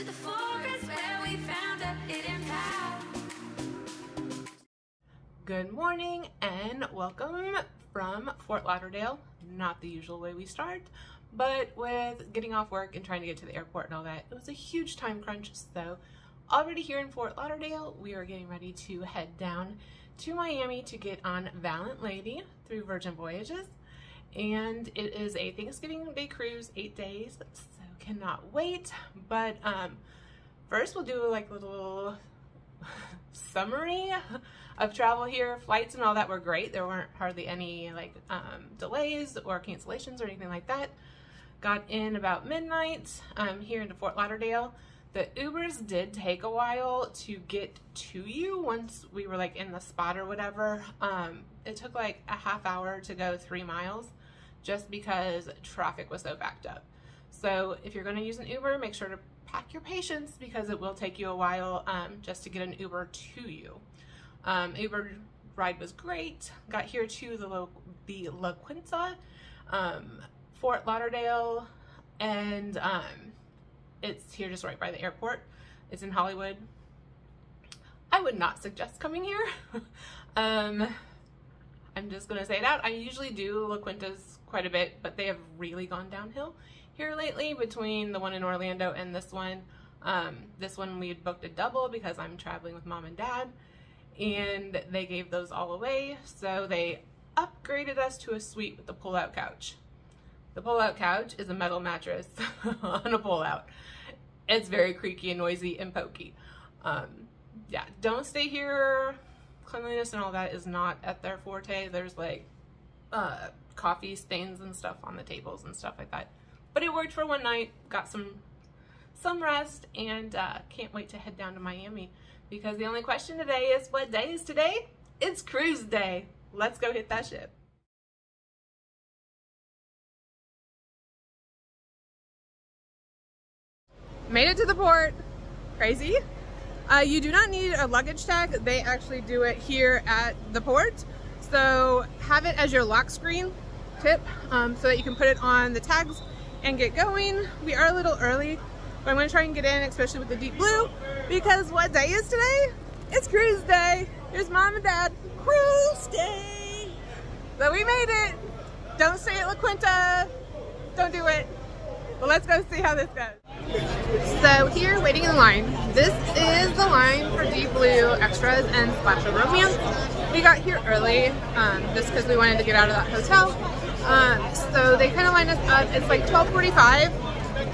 the forest where we found a hidden path. Good morning and welcome from Fort Lauderdale. Not the usual way we start, but with getting off work and trying to get to the airport and all that, it was a huge time crunch. So already here in Fort Lauderdale, we are getting ready to head down to Miami to get on Valiant Lady through Virgin Voyages. And it is a Thanksgiving Day cruise, 8 days, so cannot wait. But first we'll do like a little summary of travel here. Flights and all that were great. There weren't hardly any like delays or cancellations or anything like that. Got in about midnight here into Fort Lauderdale. The Ubers did take a while to get to you once we were like in the spot or whatever. It took like a half hour to go 3 miles just because traffic was so backed up. So if you're going to use an Uber, make sure to pack your patience because it will take you a while just to get an Uber to you. Uber ride was great. Got here to the La Quinta, Fort Lauderdale, and it's here just right by the airport. It's in Hollywood. I would not suggest coming here. I'm just gonna say it out. I usually do La Quintas quite a bit, but they have really gone downhill here lately between the one in Orlando and this one. This one we had booked a double because I'm traveling with mom and dad, and they gave those all away. So they upgraded us to a suite with the pull-out couch. The pull-out couch is a metal mattress on a pull-out. It's very creaky and noisy and pokey. Yeah, don't stay here. Cleanliness and all that is not at their forte. There's like coffee stains and stuff on the tables and stuff like that. But it worked for one night. Got some rest, and can't wait to head down to Miami because the only question today is, what day is today? It's cruise day. Let's go hit that ship. Made it to the port. Crazy. You do not need a luggage tag. They actually do it here at the port. So have it as your lock screen tip so that you can put it on the tags and get going. We are a little early, but I'm going to try and get in, especially with the deep blue, because what day is today? It's cruise day. Here's mom and dad. Cruise day. So we made it. Don't stay at La Quinta. Don't do it. Well, let's go see how this goes. So here, waiting in line. This is the line for Deep Blue Extras and Splash of Romance. We got here early just because we wanted to get out of that hotel. So they kind of lined us up. It's like 12:45.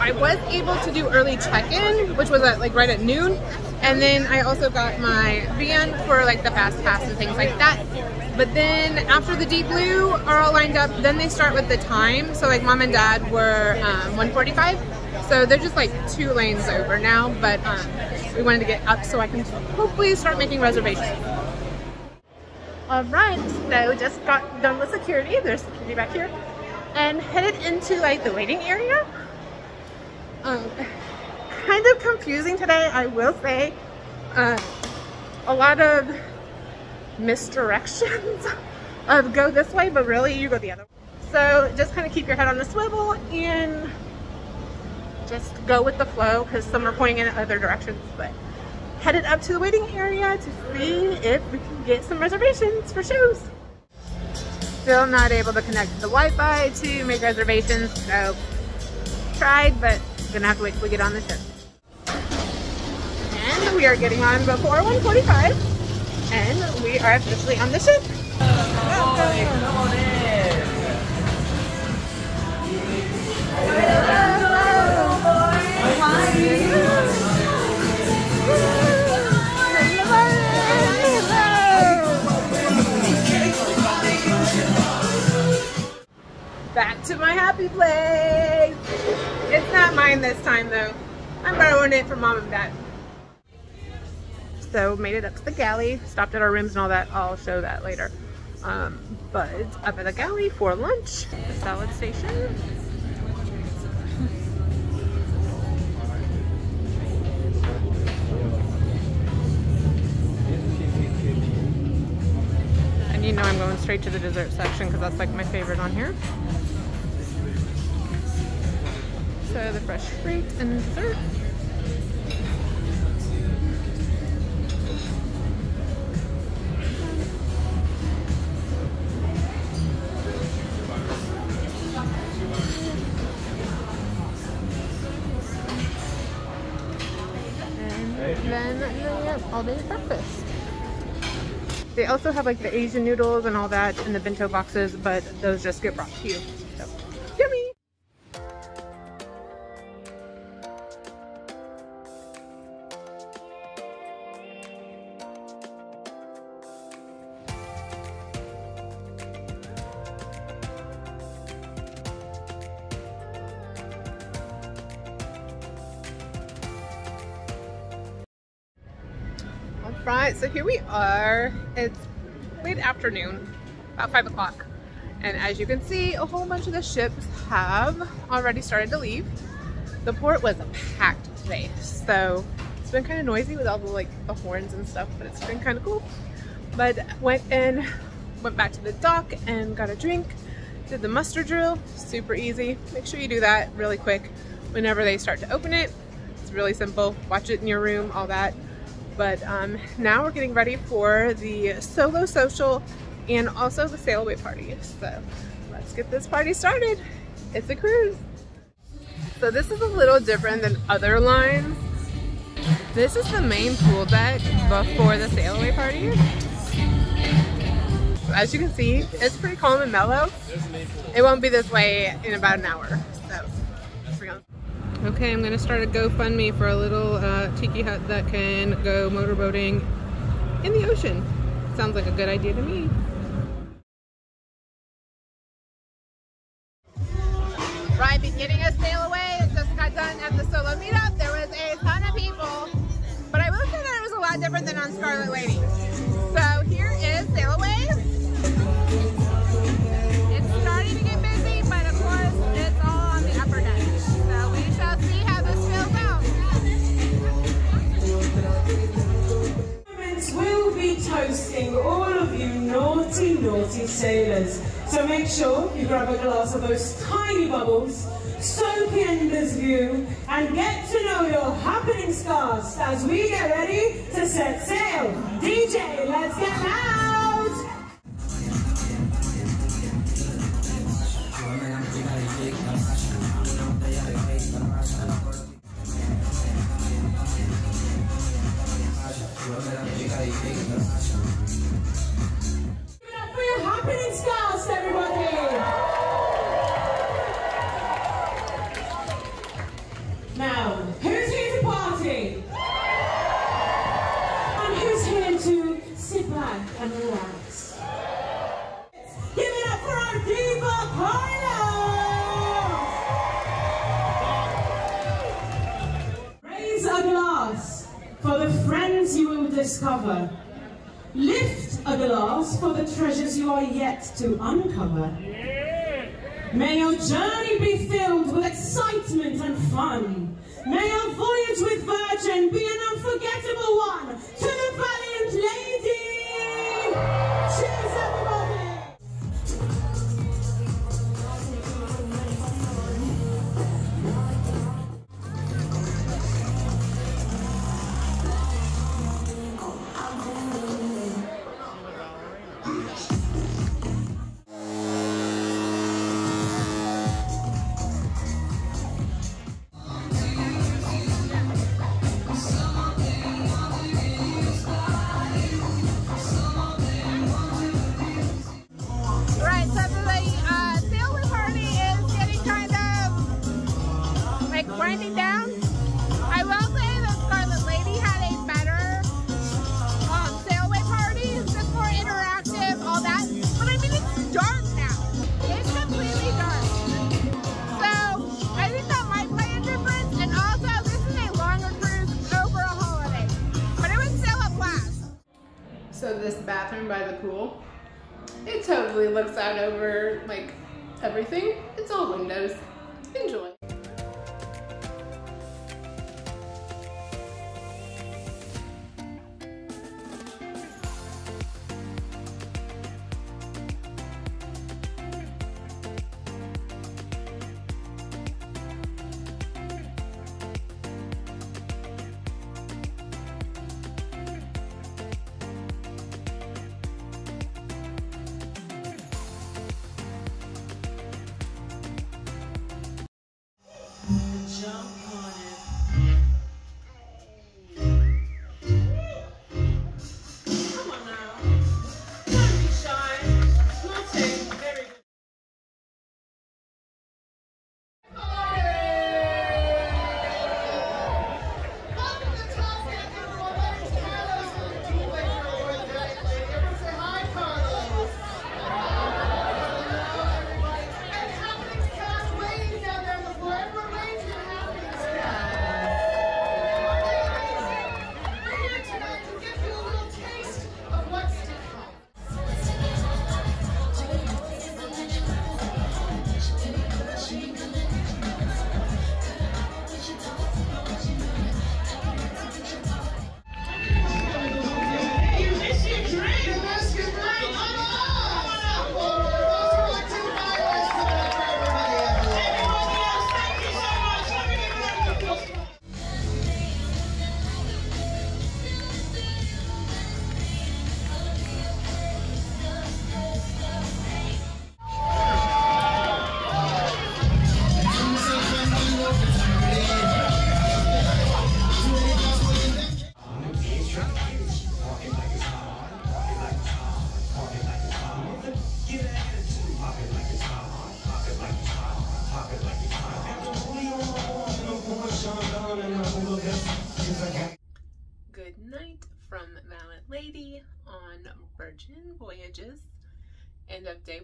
I was able to do early check-in, which was at like right at noon. And then I also got my van for like the fast pass and things like that. But then after the Deep Blue are all lined up, then they start with the time. So like mom and dad were 1:45. So they're just like 2 lanes over now, but we wanted to get up so I can hopefully start making reservations. All right, so just got done with security. There's security back here, and headed into like the waiting area. Kind of confusing today, I will say. A lot of misdirections of go this way, but really you go the other way. So just kind of keep your head on the swivel and just go with the flow, because some are pointing in other directions. But headed up to the waiting area to see if we can get some reservations for shows. Still not able to connect to the Wi-Fi to make reservations, so tried, but gonna have to wait till we get on the ship. And we are getting on before 1:45, and we are officially on the ship. Back to my happy place. It's not mine this time though. I'm borrowing it from mom and dad. So made it up to the galley, stopped at our rooms and all that. I'll show that later. But up at the galley for lunch. The salad station. And you know I'm going straight to the dessert section because that's like my favorite on here. So the fresh fruit and dessert. all-day breakfast. They also have like the Asian noodles and all that in the bento boxes, but those just get brought to you. So, yummy! Right, so here we are. It's late afternoon, about 5 o'clock. And as you can see, a whole bunch of the ships have already started to leave. The port was packed today, so it's been kind of noisy with all the the horns and stuff, but it's been kind of cool. But went back to the dock and got a drink, did the muster drill, super easy. Make sure you do that really quick whenever they start to open it. It's really simple, watch it in your room, all that. But now we're getting ready for the solo social and also the sail away party. So let's get this party started. It's a cruise. So this is a little different than other lines. This is the main pool deck before the sail away party. So as you can see, it's pretty calm and mellow. It won't be this way in about an hour. So we're going. Okay, I'm gonna start a GoFundMe for a little tiki hut that can go motorboating in the ocean. Sounds like a good idea to me. Right, beginning of sail away, just got done at the solo meetup. There was a ton of people, but I will say that it was a lot different than on Scarlet Lady. So here is sail away. It's starting to get busy, but of course it's all on the upper deck. So we shall see how this fills out. We'll be toasting all of you naughty, naughty sailors. So make sure you grab a glass of those tiny bubbles, soak in this view, and get to know your happening stars as we get ready to set sail. DJ, let's get out! For your happening stars, everybody! Now, who's here to party? And who's here to sit back and relax? Give it up for our diva pilots! Raise a glass for the friends you will discover. Lift a glass for the treasures you are yet to uncover. May your journey be filled with excitement and fun. May your voyage with Virgin be an unforgettable one. To the Valiant Lady! Cheers, everybody! Winding down. I will say the Scarlet Lady had a better sailway party. It's just more interactive, all that. But I mean, it's dark now. It's completely dark. So I think that might play a difference. And also, this is a longer cruise over a holiday. But it was still a blast. So this bathroom by the pool, it totally looks out over like everything. It's all windows. Enjoy.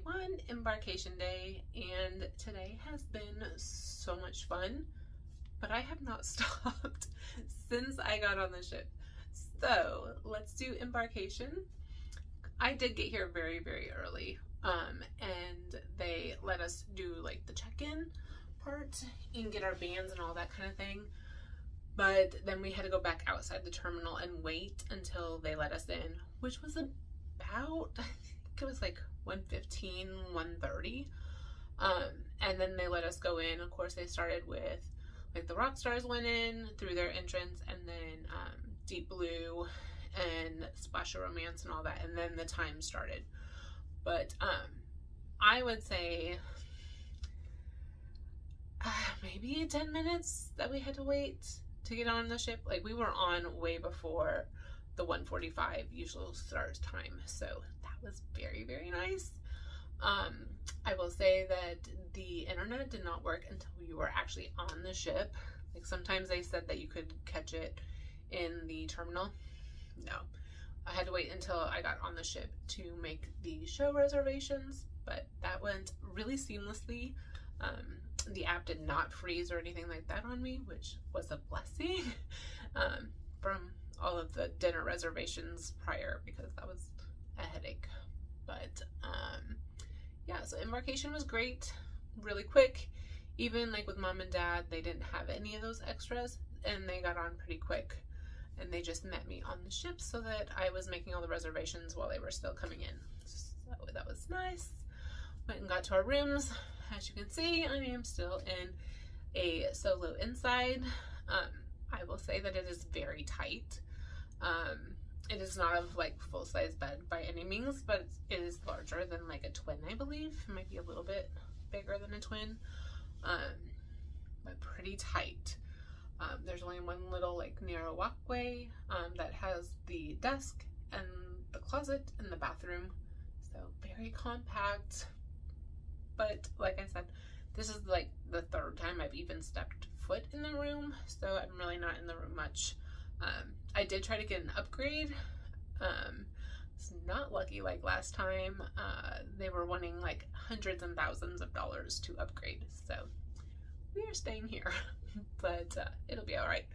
one, Embarkation Day, and today has been so much fun, but I have not stopped since I got on the ship. So let's do Embarkation. I did get here very, very early, and they let us do like the check-in part and get our bands and all that kind of thing. But then we had to go back outside the terminal and wait until they let us in, which was about, I think it was like 1:15, 1:30. And then they let us go in. Of course, they started with like the rock stars went in through their entrance, and then Deep Blue and Splash of Romance and all that, and then the time started. But I would say maybe 10 minutes that we had to wait to get on the ship. Like, we were on way before the 1:45 usual start time, so that was very, very nice. I will say that the internet did not work until we were actually on the ship. Like, sometimes they said that you could catch it in the terminal. No, I had to wait until I got on the ship to make the show reservations, but that went really seamlessly. The app did not freeze or anything like that on me, which was a blessing from all of the dinner reservations prior, because that was a headache. But yeah, so Embarkation was great, really quick. Even like with Mom and Dad, they didn't have any of those extras, and they got on pretty quick, and they just met me on the ship so that I was making all the reservations while they were still coming in. So that was nice. Went and got to our rooms. As you can see, I am still in a solo inside. I will say that it is very tight. It is not a like full-size bed by any means, but it is larger than like a twin, I believe. It might be a little bit bigger than a twin, but pretty tight. There's only one little like narrow walkway that has the desk and the closet and the bathroom, so very compact. But like I said, this is like the third time I've even stepped foot in the room, so I'm really not in the room much. I did try to get an upgrade. It's not lucky like last time. They were wanting like hundreds and thousands of dollars to upgrade, so we are staying here. But it'll be all right.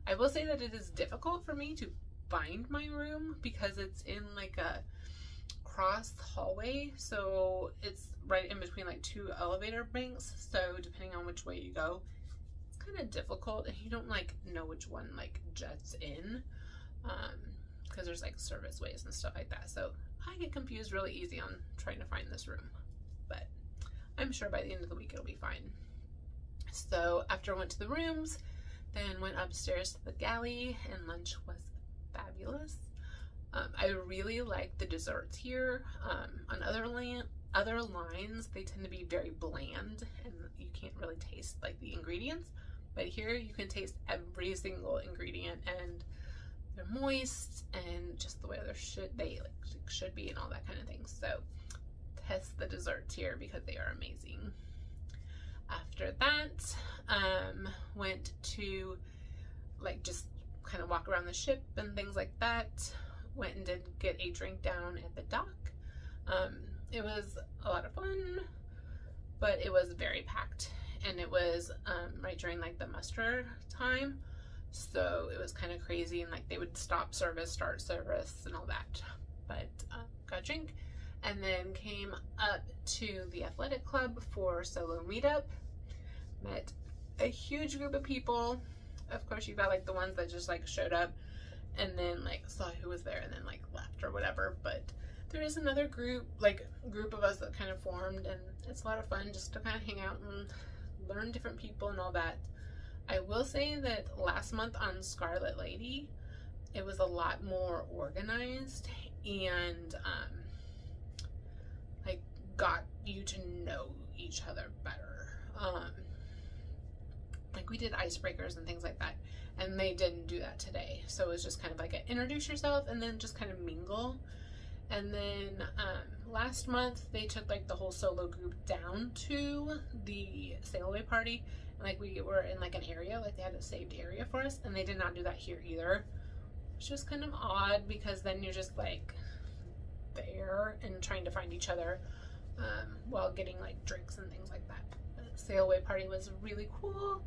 I will say that it is difficult for me to find my room because it's in like a cross hallway, so it's right in between like two elevator banks, so depending on which way you go, it's kind of difficult, and you don't like know which one like jets in, because there's like service ways and stuff like that, so I get confused really easy on trying to find this room. But I'm sure by the end of the week it'll be fine. So after I went to the rooms, then went upstairs to the galley, and lunch was fabulous. I really like the desserts here. On other lines, they tend to be very bland, and you can't really taste like the ingredients. But here you can taste every single ingredient, and they're moist, and just the way they should be, and all that kind of thing. So test the desserts here because they are amazing. After that, went to like just kind of walk around the ship and things like that. Went and did get a drink down at the dock. It was a lot of fun, but it was very packed, and it was right during like the muster time, so it was kind of crazy, and like they would stop service, start service, and all that. But got a drink, and then came up to the athletic club for solo meetup. Met a huge group of people. Of course, you've got like the ones that just like showed up and then like saw who was there and then like left or whatever, but there is another group of us that kind of formed, and it's a lot of fun just to kind of hang out and learn different people and all that. I will say that last month on Scarlet Lady, it was a lot more organized, and like got you to know each other better. Like we did icebreakers and things like that, and they didn't do that today, so it was just kind of like introduce yourself and then just kind of mingle. And then last month they took like the whole solo group down to the sail away party, and like we were in like an area, like they had a saved area for us, and they did not do that here either, which was kind of odd because then you're just like there and trying to find each other. getting like drinks and things like that. The sail away party was really cool.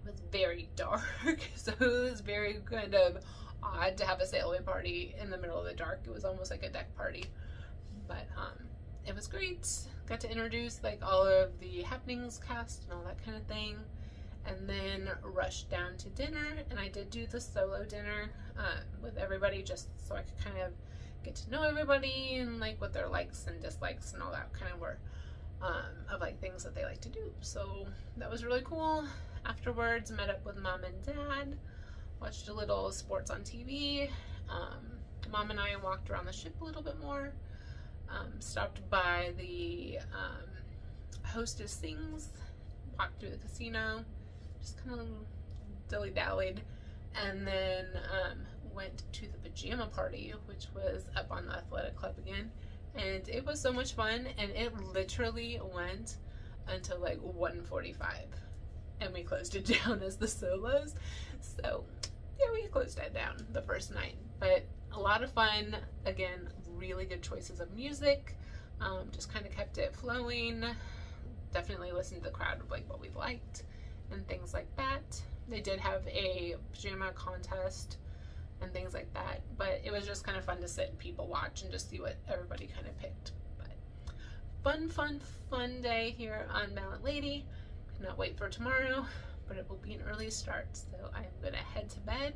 It was very dark, so it was very kind of odd to have a sail away party in the middle of the dark. It was almost like a deck party, but it was great. Got to introduce like all of the happenings cast and all that kind of thing, and then rushed down to dinner. And I did do the solo dinner with everybody, just so I could kind of get to know everybody and like what their likes and dislikes and all that kind of were of like things that they like to do. So that was really cool. Afterwards, met up with Mom and Dad, watched a little sports on TV. Mom and I walked around the ship a little bit more, stopped by the Hostess Things, walked through the casino, just kind of dilly-dallied, and then went to the pajama party, which was up on the athletic club again, and it was so much fun. And it literally went until like 1:45, and we closed it down as the solos. So yeah, we closed it down the first night, but a lot of fun. Again, really good choices of music, just kind of kept it flowing. Definitely listened to the crowd of like what we liked and things like that. They did have a pajama contest and things like that, but it was just kind of fun to sit and people watch and just see what everybody kind of picked. But fun day here on Valiant Lady. Cannot wait for tomorrow, but it will be an early start, so I'm gonna head to bed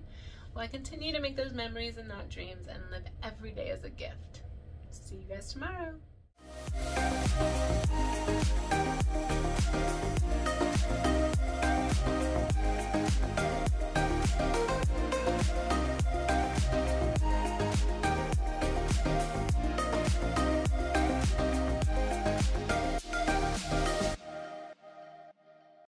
while I continue to make those memories and not dreams and live every day as a gift. See you guys tomorrow.